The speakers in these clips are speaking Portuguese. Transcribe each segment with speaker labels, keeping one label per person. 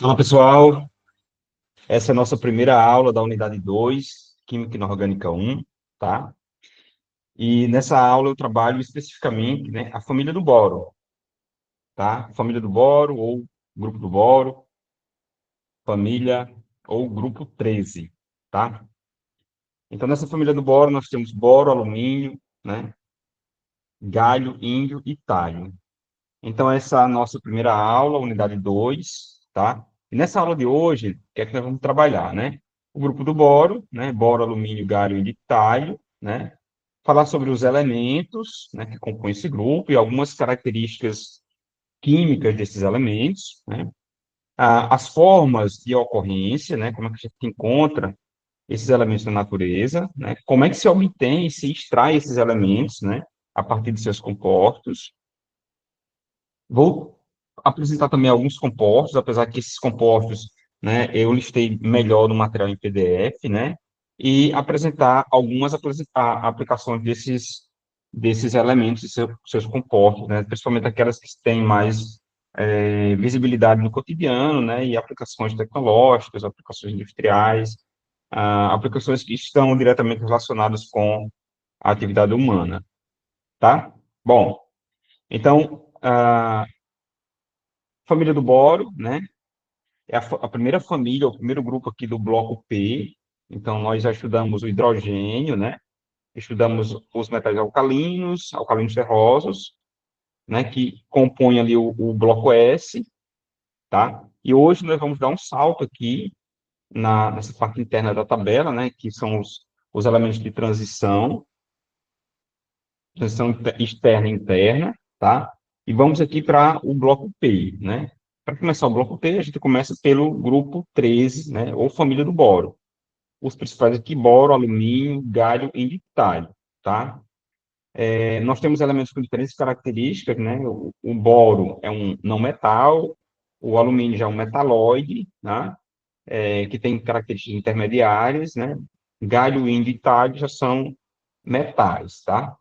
Speaker 1: Olá, pessoal. Essa é a nossa primeira aula da unidade 2, Química Inorgânica 1, tá? E nessa aula eu trabalho especificamente, né, a família do boro, tá? Família do boro ou grupo do boro, família ou grupo 13, tá? Então, nessa família do boro, nós temos boro, alumínio, né, galho, índio e talho. Então, essa é a nossa primeira aula, unidade 2, tá? E nessa aula de hoje, o que é que nós vamos trabalhar, né? O grupo do boro, né? Boro, alumínio, galho e talho, né? Falar sobre os elementos, né, que compõem esse grupo e algumas características químicas desses elementos, né? As formas de ocorrência, né? Como é que a gente encontra esses elementos na natureza, né? Como é que se obtém e se extrai esses elementos, né? A partir de seus compostos. Vou apresentar também alguns compostos, apesar que esses compostos, né, eu listei melhor no material em PDF, né, e apresentar algumas aplicações desses elementos e seus compostos, né, principalmente aquelas que têm mais visibilidade no cotidiano, né, e aplicações tecnológicas, aplicações industriais, aplicações que estão diretamente relacionadas com a atividade humana, tá? Bom, então, família do boro, né? É a primeira família, o primeiro grupo aqui do bloco P. Então, nós já estudamos o hidrogênio, né? Estudamos os metais alcalinos, alcalinos ferrosos, né? Que compõem ali o bloco S, tá? E hoje nós vamos dar um salto aqui nessa parte interna da tabela, né? Que são os elementos de transição externa e interna, tá? E vamos aqui para o bloco P, né? Para começar o bloco P, a gente começa pelo grupo 13, né? Ou família do boro. Os principais aqui, boro, alumínio, galho e talho, tá? Nós temos elementos com diferentes características, né? O boro é um não metal, o alumínio já é um metalóide, né? Que tem características intermediárias, né? Galho, índio e talho já são metais, tá?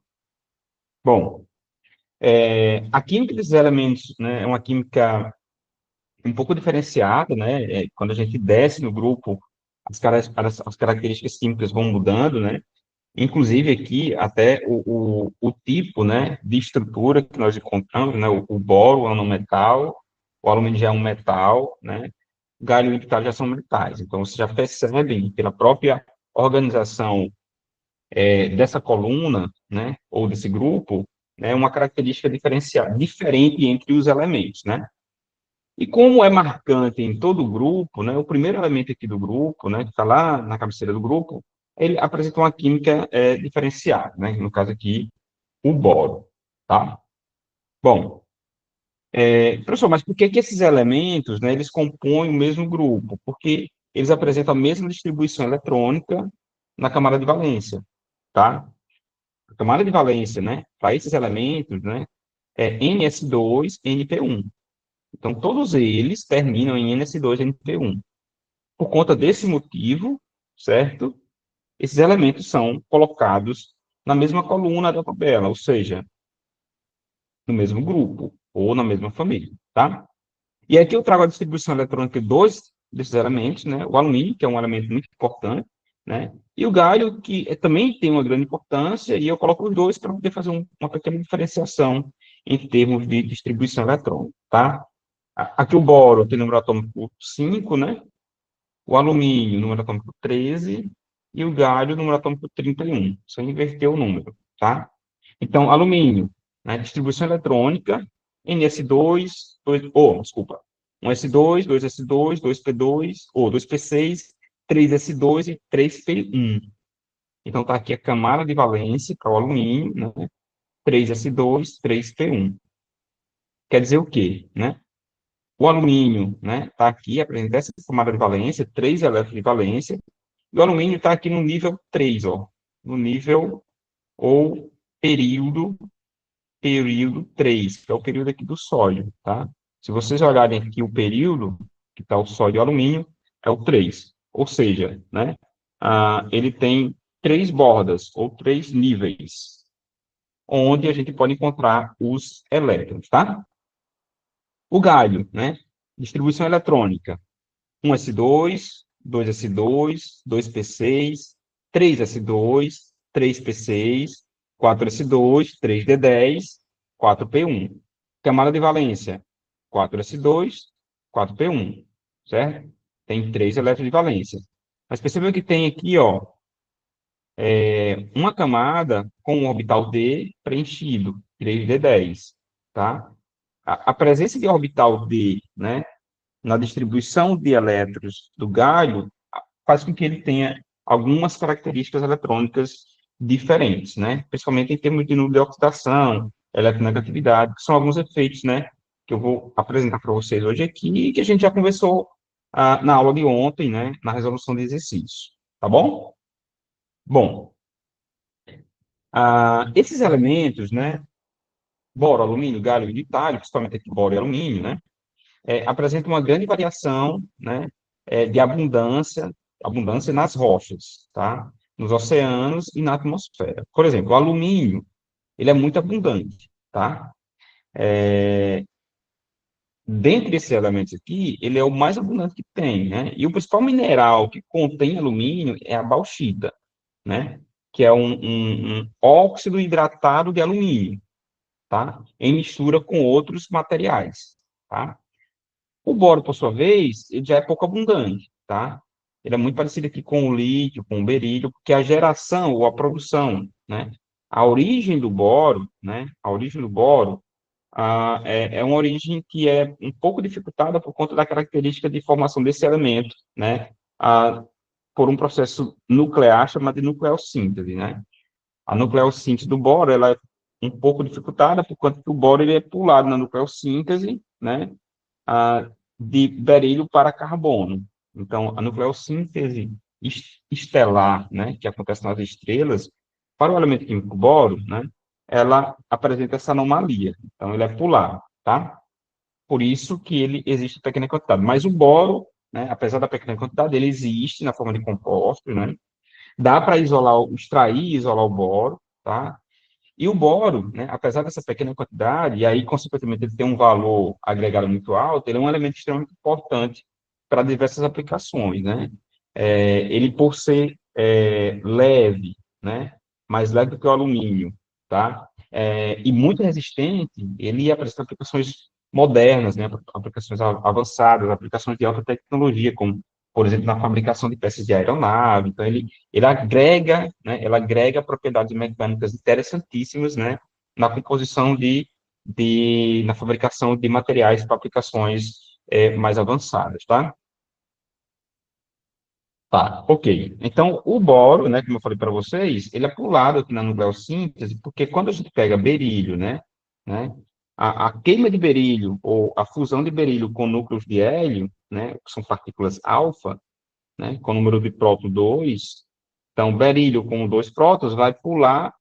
Speaker 1: Bom, a química desses elementos, né, é uma química um pouco diferenciada, né? Quando a gente desce no grupo, as características químicas vão mudando, né? Inclusive aqui até o tipo, né, de estrutura que nós encontramos, né? O boro é um metal, o alumínio já é um metal, né? Galho e metal já são metais. Então você já percebe pela própria organização dessa coluna, né, ou desse grupo, né, uma característica diferenciada, diferente entre os elementos, né? E como é marcante em todo o grupo, né, o primeiro elemento aqui do grupo, né, que está lá na cabeceira do grupo, ele apresenta uma química diferenciada, né? No caso aqui, o boro, tá? Bom, professor, mas por que que esses elementos, né, eles compõem o mesmo grupo? Porque eles apresentam a mesma distribuição eletrônica na camada de valência, tá? A camada de valência, né, para esses elementos, né, é ns2, np1. Então, todos eles terminam em ns2, np1. Por conta desse motivo, certo? Esses elementos são colocados na mesma coluna da tabela, ou seja, no mesmo grupo ou na mesma família, tá? E aqui eu trago a distribuição eletrônica de dois desses elementos, né? O alumínio, que é um elemento muito importante, né? E o galho, que também tem uma grande importância, e eu coloco os dois para poder fazer uma pequena diferenciação em termos de distribuição eletrônica, tá? Aqui o boro tem número atômico 5, né? O alumínio, número atômico 13, e o galho, número atômico 31. Só inverter o número, tá? Então, alumínio, né? Distribuição eletrônica, NS2, desculpa, 1S2, 2S2, 2P2, ou 2P6, 3S2 e 3P1. Então, está aqui a camada de valência para o alumínio, né? 3S2, 3P1. Quer dizer o quê, né? O alumínio, né, está aqui, apresenta essa camada de valência, 3 elétrons de valência, e o alumínio está aqui no nível 3, ó, no nível ou período 3, que é o período aqui do sódio, tá? Se vocês olharem aqui o período, que está o sódio e o alumínio, é o 3. Ou seja, né, ele tem 3 bordas, ou 3 níveis, onde a gente pode encontrar os elétrons, tá? O galho, né? Distribuição eletrônica. 1s2, 2s2, 2p6, 3s2, 3p6, 4s2, 3d10, 4p1. Camada de valência, 4s2, 4p1, certo? Tem 3 elétrons de valência. Mas percebeu que tem aqui, ó, uma camada com um orbital D preenchido, 3d10, tá? A presença de orbital D, né, na distribuição de elétrons do galho, faz com que ele tenha algumas características eletrônicas diferentes, né? Principalmente em termos de núcleo de oxidação, eletronegatividade, que são alguns efeitos, né, que eu vou apresentar para vocês hoje aqui e que a gente já conversou na aula de ontem, né, na resolução de exercícios, tá bom? Bom, esses elementos, né, boro, alumínio, galho e itário, principalmente aqui boro e alumínio, né, apresentam uma grande variação, né, de abundância nas rochas, tá? Nos oceanos e na atmosfera. Por exemplo, o alumínio, ele é muito abundante, tá? Dentre esses elementos aqui, ele é o mais abundante que tem, né? E o principal mineral que contém alumínio é a bauxita, né? Que é um óxido hidratado de alumínio, tá? Em mistura com outros materiais, tá? O boro, por sua vez, ele já é pouco abundante, tá? Ele é muito parecido aqui com o lítio, com o berílio, porque a geração ou a produção, né? A origem do boro, né? A origem do boro é uma origem que é um pouco dificultada por conta da característica de formação desse elemento, né? Por um processo nuclear chamado de nucleossíntese, né? A nucleossíntese do boro, ela é um pouco dificultada por conta que o boro ele é pulado na nucleossíntese, né? De berílio para carbono. Então, a nucleossíntese estelar, né, que acontece nas estrelas, para o elemento químico boro, né, ela apresenta essa anomalia. Então, ele é polar, tá? Por isso que ele existe em pequena quantidade. Mas o boro, né, apesar da pequena quantidade, ele existe na forma de compostos, né? Dá para extrair e isolar o boro, tá? E o boro, né, apesar dessa pequena quantidade, e aí, consequentemente, ele tem um valor agregado muito alto, ele é um elemento extremamente importante para diversas aplicações, né? Ele, por ser leve, né, mais leve do que o alumínio, tá? E muito resistente, ele apresenta aplicações modernas, né, aplicações avançadas, aplicações de alta tecnologia, como, por exemplo, na fabricação de peças de aeronave. Então, ele agrega, né, ela agrega propriedades mecânicas interessantíssimas, né, na composição na fabricação de materiais para aplicações mais avançadas, tá? Tá, ok. Então, o boro, né, como eu falei para vocês, ele é pulado aqui na nucleossíntese, porque quando a gente pega berílio, né, a queima de berílio ou a fusão de berílio com núcleos de hélio, né, que são partículas alfa, né, com o número de próton 2, então, berílio com dois prótons vai pular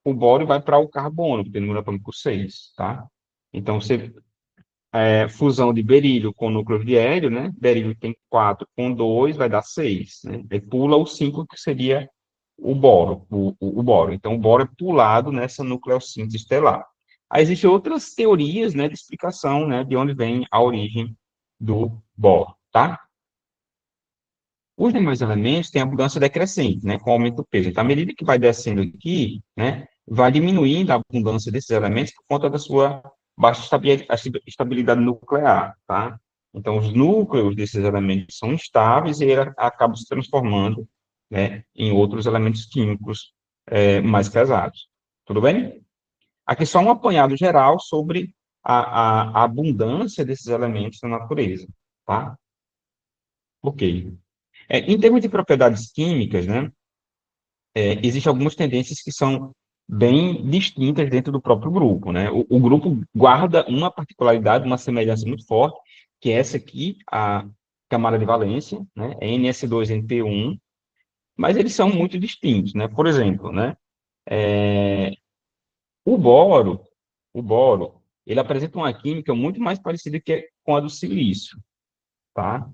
Speaker 1: o boro e vai para o carbono, que tem número atômico 6, tá? Então, você fusão de berílio com núcleo de hélio, né? Berílio tem 4 com 2 vai dar 6, né? Aí pula o 5, que seria o boro, o boro. Então, o boro é pulado nessa nucleossíntese estelar. Aí existem outras teorias, né, de explicação, né, de onde vem a origem do boro, tá? Os demais elementos têm abundância decrescente, né, com o aumento do peso. Então, à medida que vai descendo aqui, né, vai diminuindo a abundância desses elementos por conta da sua baixa estabilidade nuclear, tá? Então, os núcleos desses elementos são instáveis e ele acabam se transformando, né, em outros elementos químicos mais pesados. Tudo bem? Aqui só um apanhado geral sobre a abundância desses elementos na natureza, tá? Ok. Em termos de propriedades químicas, né, existem algumas tendências que são bem distintas dentro do próprio grupo, né? O grupo guarda uma particularidade, uma semelhança muito forte, que é essa aqui, a camada de valência, né, NS2NP1, mas eles são muito distintos, né? Por exemplo, né, o boro, o boro, ele apresenta uma química muito mais parecida com a do silício, tá?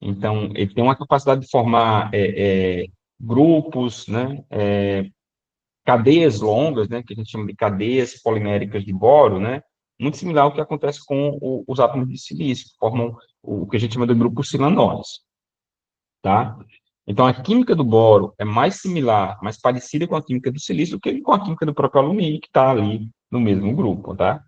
Speaker 1: Então, ele tem uma capacidade de formar grupos, né, cadeias longas, né, que a gente chama de cadeias poliméricas de boro, né, muito similar ao que acontece com os átomos de silício, que formam o que a gente chama de grupos silanóis, tá? Então, a química do boro é mais similar, mais parecida com a química do silício do que com a química do próprio alumínio, que está ali no mesmo grupo, tá?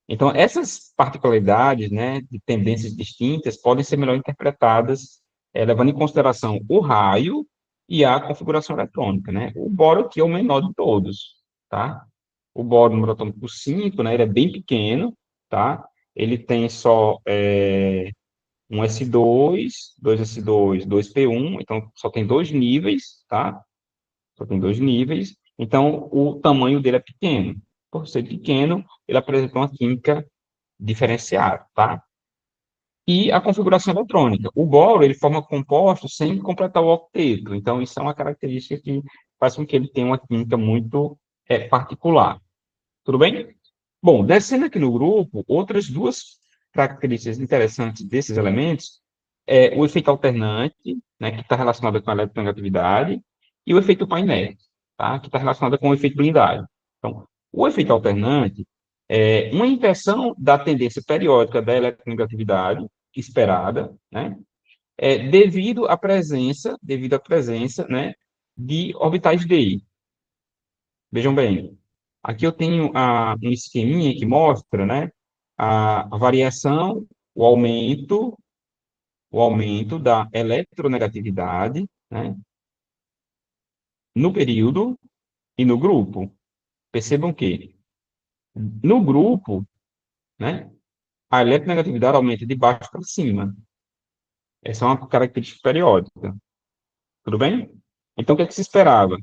Speaker 1: Então, essas particularidades, né, de tendências distintas, podem ser melhor interpretadas, levando em consideração o raio e a configuração eletrônica, né? O boro aqui é o menor de todos, tá? O boro número atômico 5, né, ele é bem pequeno, tá? Ele tem só um S2, dois S2, dois P1, então só tem dois níveis, tá? Só tem dois níveis, então o tamanho dele é pequeno. Por ser pequeno, ele apresenta uma química diferenciada, tá? E a configuração eletrônica. O boro, ele forma compostos sem completar o octeto, então isso é uma característica que faz com que ele tenha uma química muito particular. Tudo bem? Bom, descendo aqui no grupo, outras duas características interessantes desses elementos é o efeito alternante, né, que está relacionado com a eletronegatividade, e o efeito Painel, tá, que está relacionado com o efeito blindagem. Então, o efeito alternante é uma inversão da tendência periódica da eletronegatividade esperada, né, devido à presença, né, de orbitais d. Vejam bem, aqui eu tenho um esqueminha que mostra, né, a variação, o aumento da eletronegatividade, né, no período e no grupo. Percebam que no grupo, né, a eletronegatividade aumenta de baixo para cima. Essa é uma característica periódica. Tudo bem? Então, o que é que se esperava?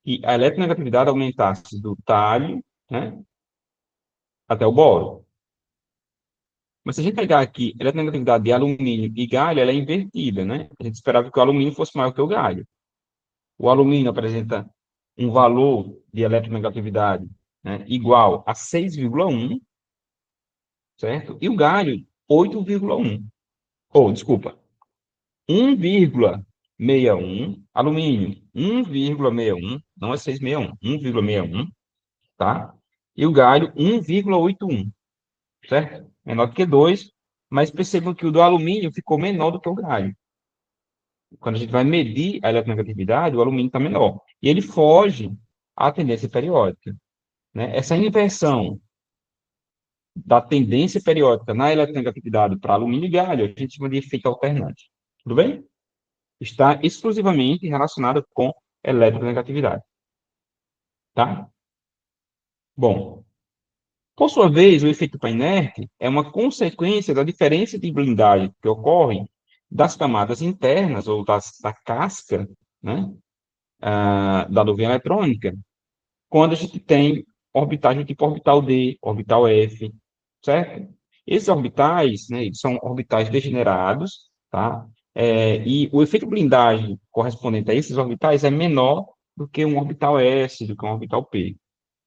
Speaker 1: Que a eletronegatividade aumentasse do talho, né, até o boro. Mas se a gente pegar aqui a eletronegatividade de alumínio e galho, ela é invertida, né? A gente esperava que o alumínio fosse maior que o galho. O alumínio apresenta um valor de eletronegatividade, né, igual a 6,1, certo? E o galho, 8,1. Ou, desculpa, 1,61. Alumínio, 1,61. Não é 6,61, 1,61, tá? E o galho, 1,81, certo? Menor do que 2, mas percebam que o do alumínio ficou menor do que o galho. Quando a gente vai medir a eletronegatividade, o alumínio está menor. E ele foge à tendência periódica, né? Essa inversão da tendência periódica na eletronegatividade para alumínio e galho, a gente chama de efeito alternante. Tudo bem? Está exclusivamente relacionado com eletronegatividade. Tá? Bom, por sua vez, o efeito Painert é uma consequência da diferença de blindagem que ocorre das camadas internas ou da casca, né, da nuvem eletrônica, quando a gente tem orbitais do tipo orbital D, orbital F, certo? Esses orbitais, né, eles são orbitais degenerados, tá? E o efeito blindagem correspondente a esses orbitais é menor do que um orbital S, do que um orbital P.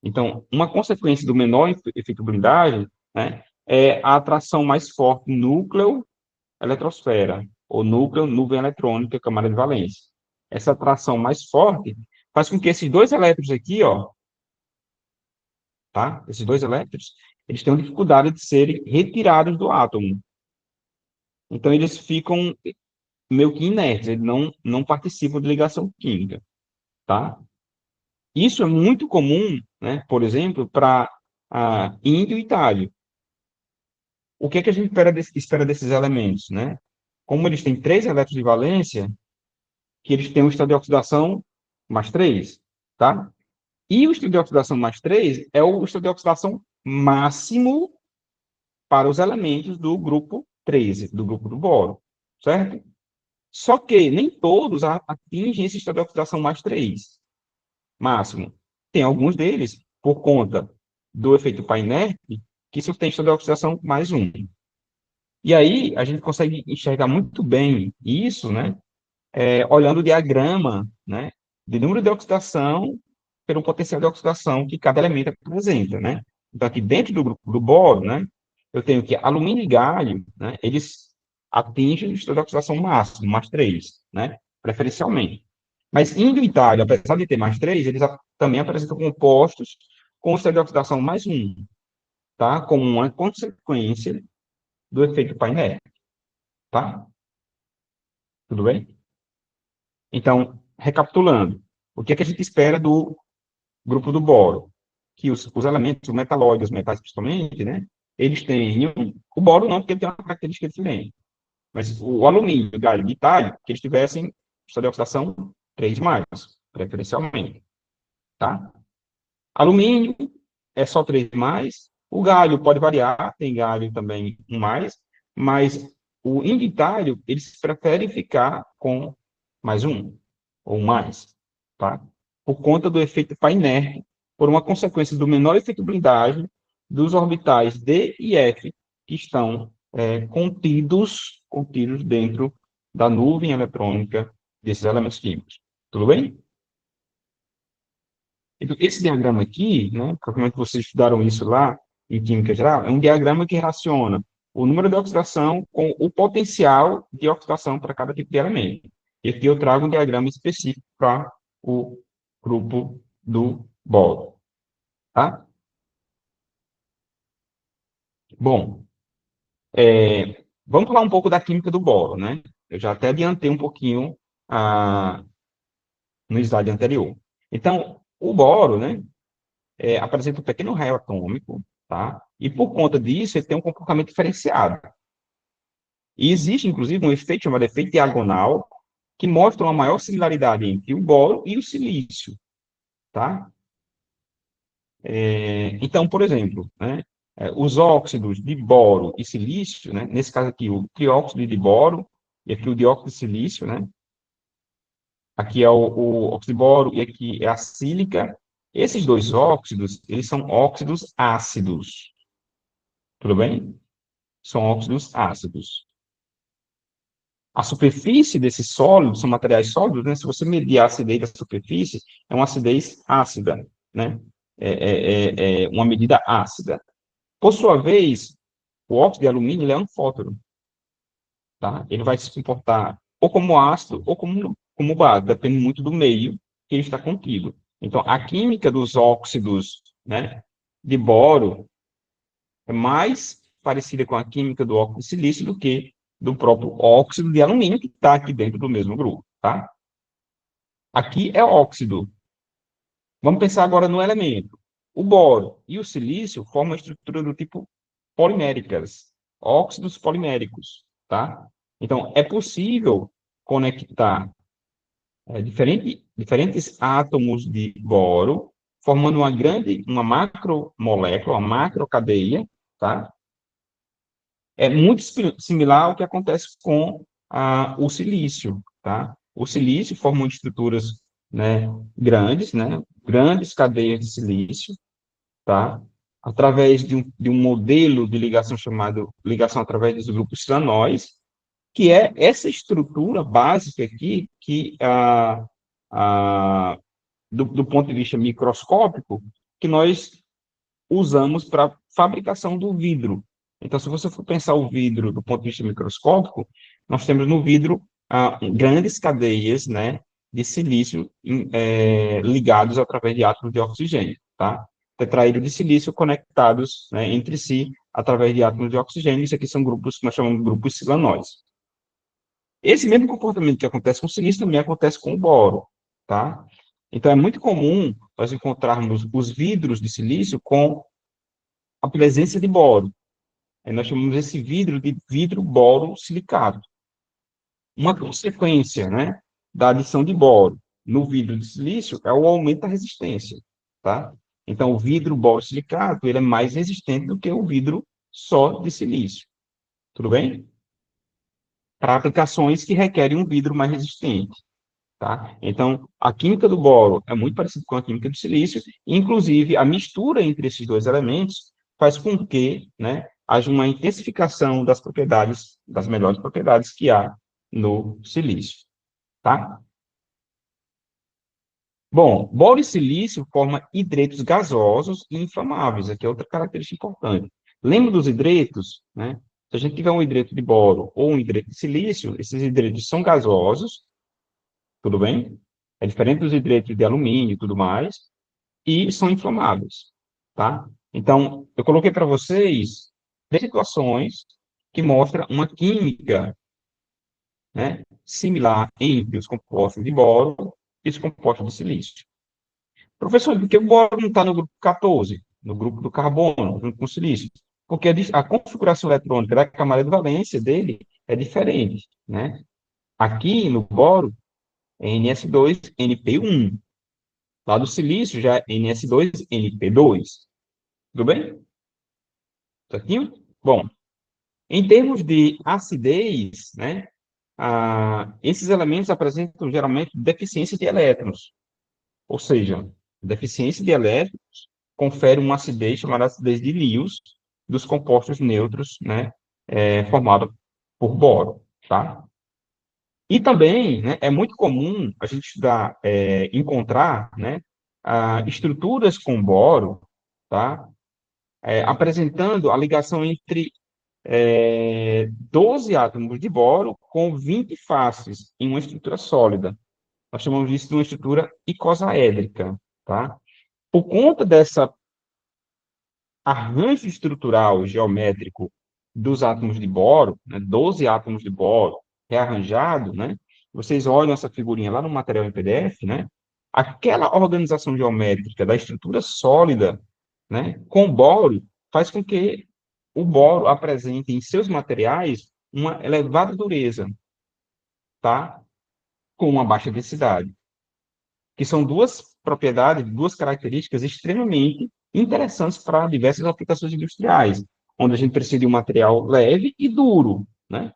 Speaker 1: Então, uma consequência do menor efeito blindagem, né, é a atração mais forte núcleo-eletrosfera, ou núcleo-nuvem eletrônica, camada de valência. Essa atração mais forte faz com que esses dois elétrons aqui, ó, tá? Esses dois elétrons, eles têm dificuldade de serem retirados do átomo. Então, eles ficam meio que inertes, eles não participam de ligação química, tá? Isso é muito comum, né, por exemplo, para índio e talho. O que é que a gente espera desses elementos, né? Como eles têm três elétrons de valência, que eles têm um estado de oxidação mais três, tá? E o estado de oxidação mais 3 é o estado de oxidação máximo para os elementos do grupo 13, do grupo do boro, certo? Só que nem todos atingem esse estado de oxidação mais 3 máximo. Tem alguns deles, por conta do efeito Painert, que isso tem estado de oxidação mais 1. E aí, a gente consegue enxergar muito bem isso, né? Olhando o diagrama, né? De número de oxidação pelo potencial de oxidação que cada elemento apresenta, né? Então, aqui dentro do grupo do boro, né? Eu tenho que alumínio e galho, né? Eles atingem o estado de oxidação máximo, mais 3, né? Preferencialmente. Mas índio e talho, apesar de ter mais 3, eles também apresentam compostos com estado de oxidação mais 1. tá? Como uma consequência do efeito Painel, tá? Tudo bem? Então, recapitulando, o que é que a gente espera do grupo do boro? Que os elementos, os metalóides, os metais principalmente, né? Eles tenham... O boro não, porque ele tem uma característica diferente. Mas o alumínio, o galho e o talho, que eles tivessem estado de oxidação 3 mais, preferencialmente, tá? Alumínio é só 3 mais. O galho pode variar, tem galho também um mais, mas o inditalho, eles preferem ficar com mais um, ou mais, tá? Por conta do efeito Painert, por uma consequência do menor efeito blindagem dos orbitais D e F, que estão contidos dentro da nuvem eletrônica desses elementos químicos. Tudo bem? Então, esse diagrama aqui, né, provavelmente vocês estudaram isso lá em Química Geral, é um diagrama que relaciona o número de oxidação com o potencial de oxidação para cada tipo de elemento. E aqui eu trago um diagrama específico para o grupo do boro, tá? Bom, vamos falar um pouco da química do boro, né? Eu já até adiantei um pouquinho no slide anterior. Então, o boro, né, apresenta um pequeno raio atômico, tá? E por conta disso, ele tem um comportamento diferenciado. E existe, inclusive, um efeito chamado efeito diagonal, que mostra uma maior similaridade entre o boro e o silício, tá? Então, por exemplo, né, os óxidos de boro e silício, né, nesse caso aqui, o trióxido de boro e aqui o dióxido de silício, né? Aqui é o óxido de boro e aqui é a sílica. Esses dois óxidos, eles são óxidos ácidos, tudo bem? São óxidos ácidos. A superfície desses sólidos, são materiais sólidos, né? Se você medir a acidez da superfície, é uma acidez ácida, né? É uma medida ácida. Por sua vez, o óxido de alumínio ele é anfótoro, tá? Ele vai se comportar ou como ácido ou como base, depende muito do meio que ele está contido. Então, a química dos óxidos, né, de boro é mais parecida com a química do óxido de silício do que do próprio óxido de alumínio, que está aqui dentro do mesmo grupo, tá? Aqui é óxido. Vamos pensar agora no elemento. O boro e o silício formam uma estrutura do tipo poliméricas, óxidos poliméricos, tá? Então, é possível conectar diferentes átomos de boro, formando uma macromolécula, uma macrocadeia, tá? É muito similar ao que acontece com o silício, tá? O silício forma estruturas, né, grandes, né, grandes cadeias de silício, tá? Através de um modelo de ligação chamado ligação através dos grupos cilanóis, que é essa estrutura básica aqui que, do ponto de vista microscópico, que nós usamos para fabricação do vidro. Então, se você for pensar o vidro do ponto de vista microscópico, nós temos no vidro grandes cadeias, né, de silício ligados através de átomos de oxigênio, tá? Tetraído de silício conectados, né, entre si através de átomos de oxigênio. Isso aqui são grupos que nós chamamos de grupos silanóis. Esse mesmo comportamento que acontece com o silício também acontece com o boro, tá? Então, é muito comum nós encontrarmos os vidros de silício com a presença de boro. Nós chamamos esse vidro de vidro boro silicado. Uma consequência, né, da adição de boro no vidro de silício é o aumento da resistência, tá? Então, o vidro boro silicado, ele é mais resistente do que o vidro só de silício. Tudo bem? Para aplicações que requerem um vidro mais resistente. Tá? Então, a química do boro é muito parecida com a química do silício, inclusive a mistura entre esses dois elementos faz com que, né, haja uma intensificação das propriedades, das melhores propriedades que há no silício. Tá? Bom, boro e silício formam hidretos gasosos e inflamáveis, aqui é outra característica importante. Lembra dos hidretos? Né? Se a gente tiver um hidreto de boro ou um hidreto de silício, esses hidretos são gasosos, tudo bem? É diferente dos hidretos de alumínio e tudo mais, e são inflamáveis, tá? Então, eu coloquei para vocês três situações que mostram uma química, né, similar entre os compostos de boro e os compostos de silício. Professor, por que o boro não está no grupo 14, no grupo do carbono, junto com o silício? Porque a configuração eletrônica da camada de valência dele é diferente, né? Aqui no boro é NS2NP1. Lá do silício já é NS2NP2. Tudo bem? Certinho? Bom, em termos de acidez, né, esses elementos apresentam geralmente deficiência de elétrons, ou seja, deficiência de elétrons confere uma acidez chamada acidez de Lewis dos compostos neutros, né, formado por boro, tá? E também, né, é muito comum a gente estudar, encontrar, né, estruturas com boro, tá? Apresentando a ligação entre 12 átomos de boro com 20 faces em uma estrutura sólida. Nós chamamos isso de uma estrutura icosaédrica, tá? Por conta dessa arranjo estrutural geométrico dos átomos de boro, né, 12 átomos de boro rearranjado, né? Vocês olham essa figurinha lá no material em PDF, né? Aquela organização geométrica da estrutura sólida, né, com boro, faz com que o boro apresente em seus materiais uma elevada dureza, tá? Com uma baixa densidade, que são duas propriedades, duas características extremamente interessantes para diversas aplicações industriais, onde a gente precisa de um material leve e duro, né?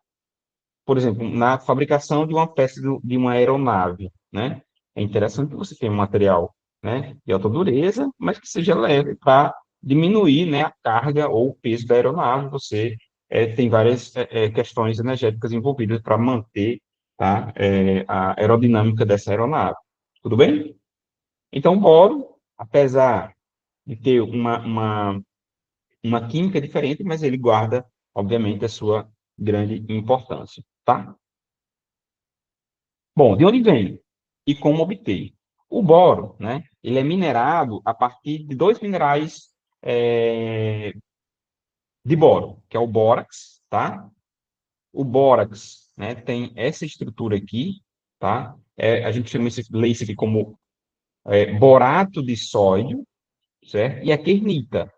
Speaker 1: Por exemplo, na fabricação de uma peça de uma aeronave, né? É interessante que você tenha um material, né, de alta dureza, mas que seja leve para diminuir, né, a carga ou o peso da aeronave. Você tem várias questões energéticas envolvidas para manter, tá, a aerodinâmica dessa aeronave. Tudo bem? Então, o boro, apesar de ter uma química diferente, mas ele guarda, obviamente, a sua grande importância, tá? Bom, de onde vem e como obter? O boro, né, ele é minerado a partir de dois minerais é, de boro, que é o bórax, tá? O bórax, né, tem essa estrutura aqui, tá? A gente chama lê isso aqui como borato de sódio, certo? E a kernita.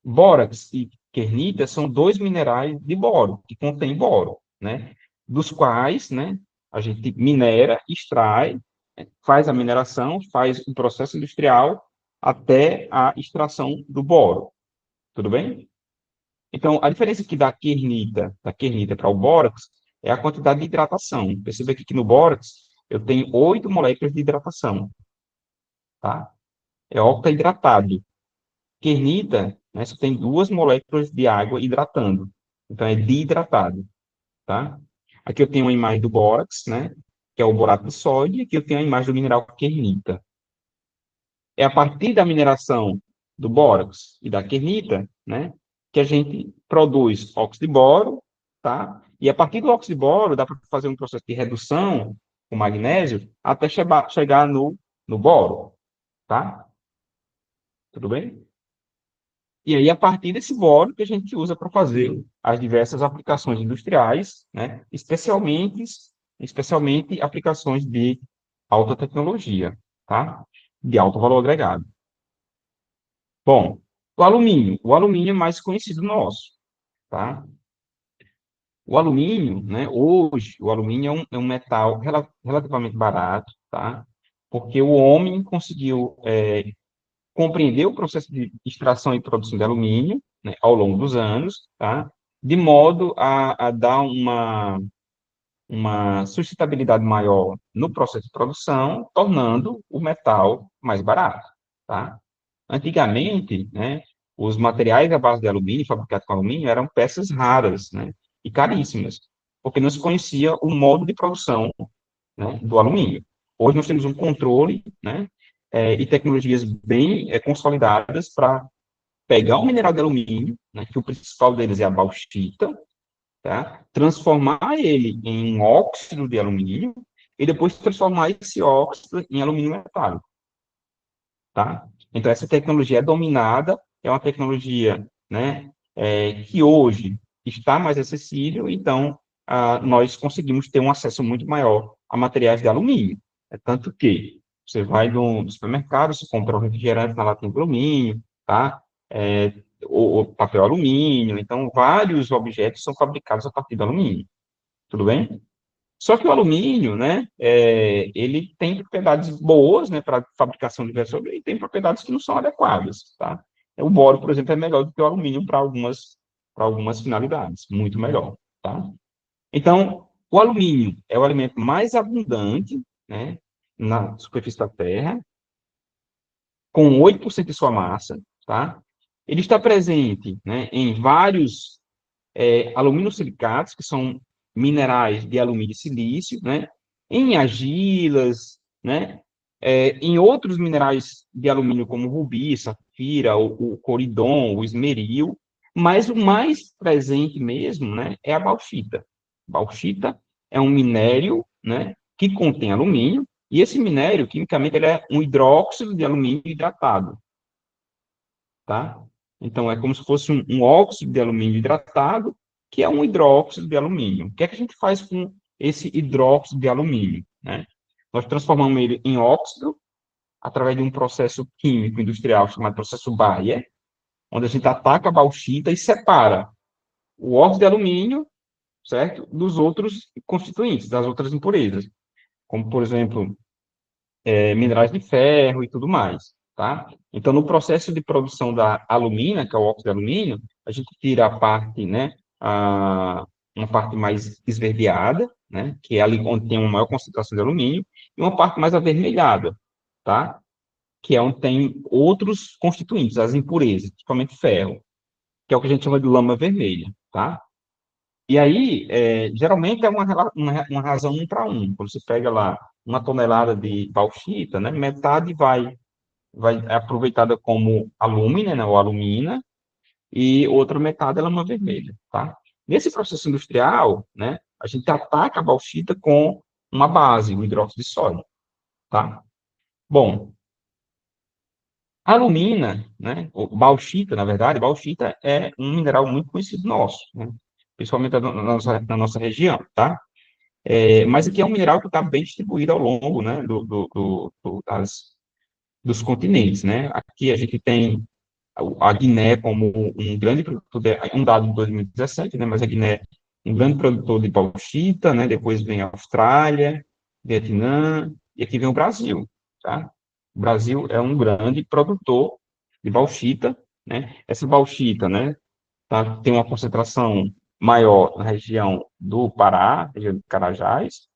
Speaker 1: Bórax e kernita são dois minerais de boro, que contêm boro, né? Dos quais, né, a gente minera, extrai, faz a mineração, faz o processo industrial até a extração do boro. Tudo bem? Então, a diferença aqui da kernita para o bórax é a quantidade de hidratação. Perceba aqui que no bórax eu tenho 8 moléculas de hidratação, tá? É octa-hidratado. Kernita, né, só tem duas moléculas de água hidratando. Então, é diidratado, tá? Aqui eu tenho uma imagem do bórax, né, que é o borato de sódio, e aqui eu tenho a imagem do mineral kernita. É a partir da mineração do bórax e da kernita, né, que a gente produz óxido de boro, tá? E a partir do óxido de boro, dá para fazer um processo de redução com magnésio até chegar no boro, tá? Tudo bem? E aí, a partir desse boro que a gente usa para fazer as diversas aplicações industriais, né? Especialmente aplicações de alta tecnologia, tá? De alto valor agregado. Bom, o alumínio é mais conhecido nosso, tá? O alumínio, né, hoje, o alumínio é um metal relativamente barato, tá? Porque o homem conseguiu compreender o processo de extração e produção de alumínio, né, ao longo dos anos, tá? De modo a dar uma sustentabilidade maior no processo de produção, tornando o metal mais barato, tá? Antigamente, né, os materiais à base de alumínio, fabricados com alumínio, eram peças raras, né, e caríssimas, porque não se conhecia o modo de produção, né, do alumínio. Hoje nós temos um controle, né, e tecnologias bem consolidadas para pegar o mineral de alumínio, né, que o principal deles é a bauxita, tá, transformar ele em um óxido de alumínio e depois transformar esse óxido em alumínio metálico, tá? Então essa tecnologia é dominada é uma tecnologia, né, que hoje está mais acessível, então nós conseguimos ter um acesso muito maior a materiais de alumínio. É tanto que você vai no supermercado, você compra um refrigerante na latinha de alumínio, tá? O papel alumínio, então vários objetos são fabricados a partir do alumínio, tudo bem? Só que o alumínio, né, ele tem propriedades boas, né, para fabricação de diversos objetos, e tem propriedades que não são adequadas, tá? O boro, por exemplo, é melhor do que o alumínio para algumas finalidades, muito melhor, tá? Então, o alumínio é o alimento mais abundante, né, na superfície da Terra, com 8% de sua massa, tá? Ele está presente, né, em vários aluminosilicatos, que são minerais de alumínio e silício, né? Em argilas, né? Em outros minerais de alumínio, como o rubi, safira, o coridon, o esmeril, mas o mais presente mesmo, né, é a bauxita. Bauxita é um minério, né, que contém alumínio, e esse minério, quimicamente, ele é um hidróxido de alumínio hidratado, tá? Então, é como se fosse um óxido de alumínio hidratado, que é um hidróxido de alumínio. O que é que a gente faz com esse hidróxido de alumínio, né? Nós transformamos ele em óxido através de um processo químico industrial chamado processo Bayer, onde a gente ataca a bauxita e separa o óxido de alumínio, certo, dos outros constituintes, das outras impurezas, como, por exemplo, minerais de ferro e tudo mais, tá? Então, no processo de produção da alumina, que é o óxido de alumínio, a gente tira a parte, né, uma parte mais esverdeada, né, que é ali onde tem uma maior concentração de alumínio, e uma parte mais avermelhada, tá? Que é onde tem outros constituintes, as impurezas, principalmente ferro, que é o que a gente chama de lama vermelha, tá? E aí, geralmente é uma razão 1 para 1. Quando você pega lá 1 tonelada de bauxita, né, metade vai é aproveitada como alúmina, né, ou alumina, e outra metade é lama vermelha, tá? Nesse processo industrial, né, a gente ataca a bauxita com uma base, o hidróxido de sódio, tá? Bom, a alumina, né, ou bauxita, na verdade, bauxita é um mineral muito conhecido nosso, né, principalmente na nossa região, tá? Mas aqui é um mineral que está bem distribuído ao longo, né, dos continentes, né? Aqui a gente tem a Guiné como um grande produtor, um dado de 2017, né? Mas a Guiné é um grande produtor de bauxita, né? Depois vem a Austrália, Vietnã, e aqui vem o Brasil, tá? O Brasil é um grande produtor de bauxita, né? Essa bauxita, né, tá, tem uma concentração maior na região do Pará, região de Carajás.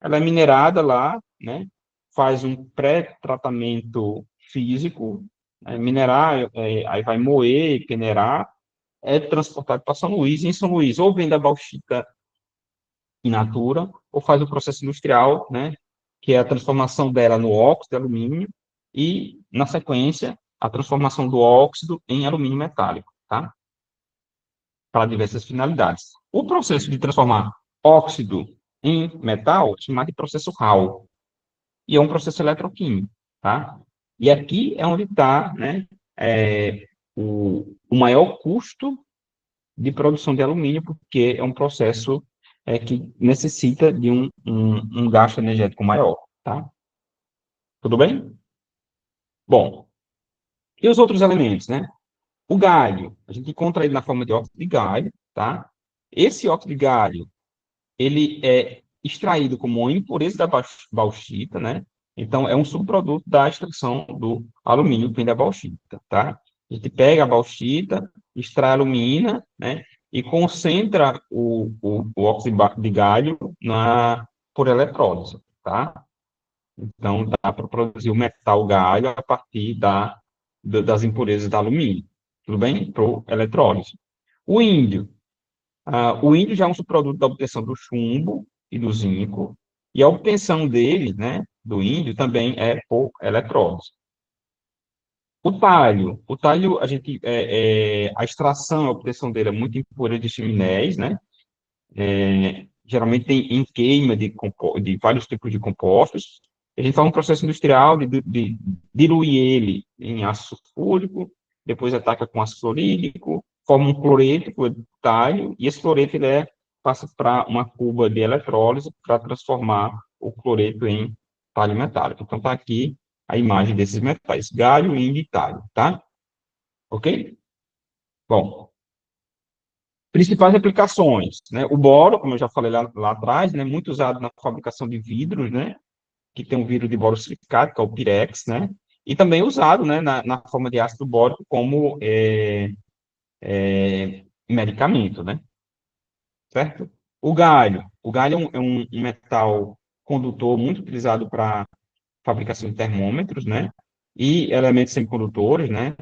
Speaker 1: Ela é minerada lá, né? Faz um pré-tratamento físico, minerar, aí vai moer, peneirar, é transportado para São Luís, e em São Luís ou vende a bauxita in natura, ou faz o processo industrial, né? Que é a transformação dela no óxido de alumínio, e, na sequência, a transformação do óxido em alumínio metálico, tá? Para diversas finalidades. O processo de transformar óxido em metal é chamado de processo Hall, e é um processo eletroquímico, tá? E aqui é onde está, né, o maior custo de produção de alumínio, porque é um processo que necessita de um gasto energético maior, tá? Tudo bem? Bom, e os outros elementos, né? O galho, a gente encontra ele na forma de óxido de galho, tá? Esse óxido de galho, ele é extraído como uma impureza da bauxita, né? Então, é um subproduto da extração do alumínio que vem da bauxita, tá? A gente pega a bauxita, extrai a alumina, né? E concentra o óxido de galho por eletrólise, tá? Então, dá para produzir o metal galho a partir das impurezas da alumínio, tudo bem? Para eletrólise. O índio, o índio já é um subproduto da obtenção do chumbo e do zinco, e a obtenção dele, né, do índio, também é por eletrólise. O talho, a gente, a extração, a obtenção dele é muito em pureza de cheminéis, né, geralmente tem em queima de vários tipos de compostos. A gente faz um processo industrial de diluir ele em ácido sulfúrico, depois ataca com ácido fluorídrico, forma um cloreto, que é o talho, e esse cloreto ele passa para uma cuba de eletrólise para transformar o cloreto em talho metálico. Então, está aqui a imagem desses metais, galho, índio e talho, tá? Ok? Bom, principais aplicações, né? O boro, como eu já falei lá atrás, né? Muito usado na fabricação de vidros, né? Que tem um vidro de borosilicado, que é o Pirex, né? E também usado, né? Na forma de ácido bórico como medicamento, né? Certo? O galho é um metal condutor muito utilizado para fabricação de termômetros, né? E elementos semicondutores, né?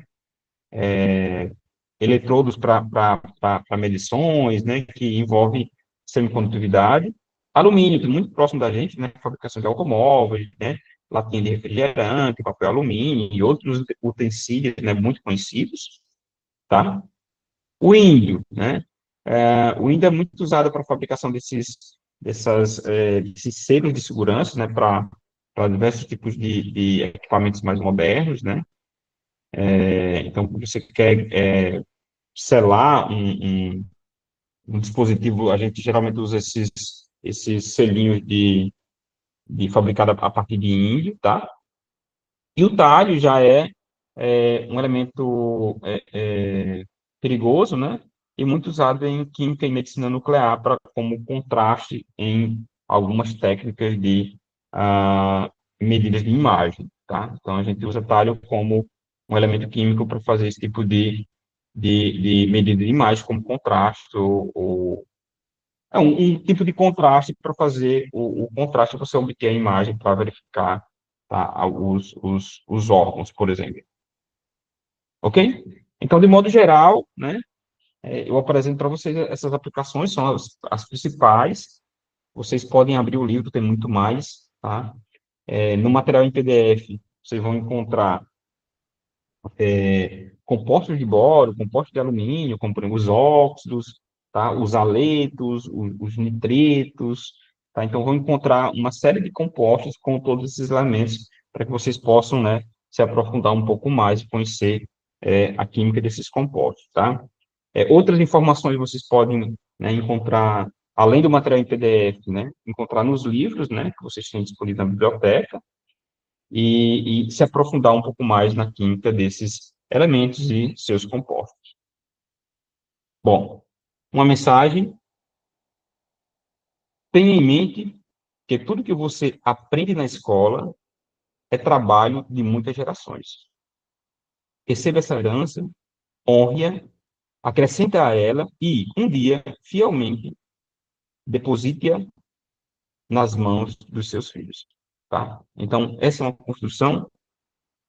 Speaker 1: Eletrodos para medições, né, que envolve semicondutividade. Alumínio, que é muito próximo da gente, né, fabricação de automóveis, né, latinha de refrigerante, papel alumínio e outros utensílios, né, muito conhecidos, tá? O índio, né, o índio é muito usado para a fabricação desses selos de segurança, né, para diversos tipos de equipamentos mais modernos, né? Então, você quer selar um dispositivo, a gente geralmente usa esses selinhos de fabricado a partir de índio, tá? E o talho já é um elemento perigoso, né? E muito usado em química e medicina nuclear como contraste em algumas técnicas de medidas de imagem, tá? Então, a gente usa talho como um elemento químico para fazer esse tipo de medida de imagem, como contraste, é um tipo de contraste para fazer o contraste, você obter a imagem para verificar, tá, os órgãos, por exemplo. Ok? Então, de modo geral, né, eu apresento para vocês essas aplicações, são as principais. Vocês podem abrir o livro, tem muito mais, tá? No material em PDF, vocês vão encontrar compostos de boro, compostos de alumínio, como por exemplo, os óxidos, tá? Os haletos, os nitritos, tá? Então, vão encontrar uma série de compostos com todos esses elementos para que vocês possam, né, se aprofundar um pouco mais e conhecer a química desses compostos, tá? Outras informações vocês podem, né, encontrar, além do material em PDF, né, encontrar nos livros, né, que vocês têm disponível na biblioteca, e se aprofundar um pouco mais na química desses elementos e seus compostos. Bom, uma mensagem: tenha em mente que tudo que você aprende na escola é trabalho de muitas gerações. Receba essa herança, honre-a, acrescente a ela e, um dia, fielmente, deposite-a nas mãos dos seus filhos, tá? Então, essa é uma construção,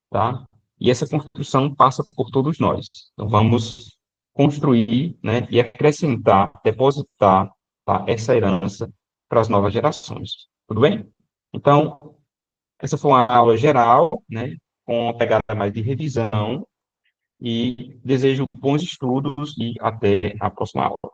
Speaker 1: tá? E essa construção passa por todos nós. Então, vamos construir, né, e acrescentar, depositar, tá, essa herança para as novas gerações. Tudo bem? Então, essa foi uma aula geral, né, com uma pegada mais de revisão, e desejo bons estudos e até a próxima aula.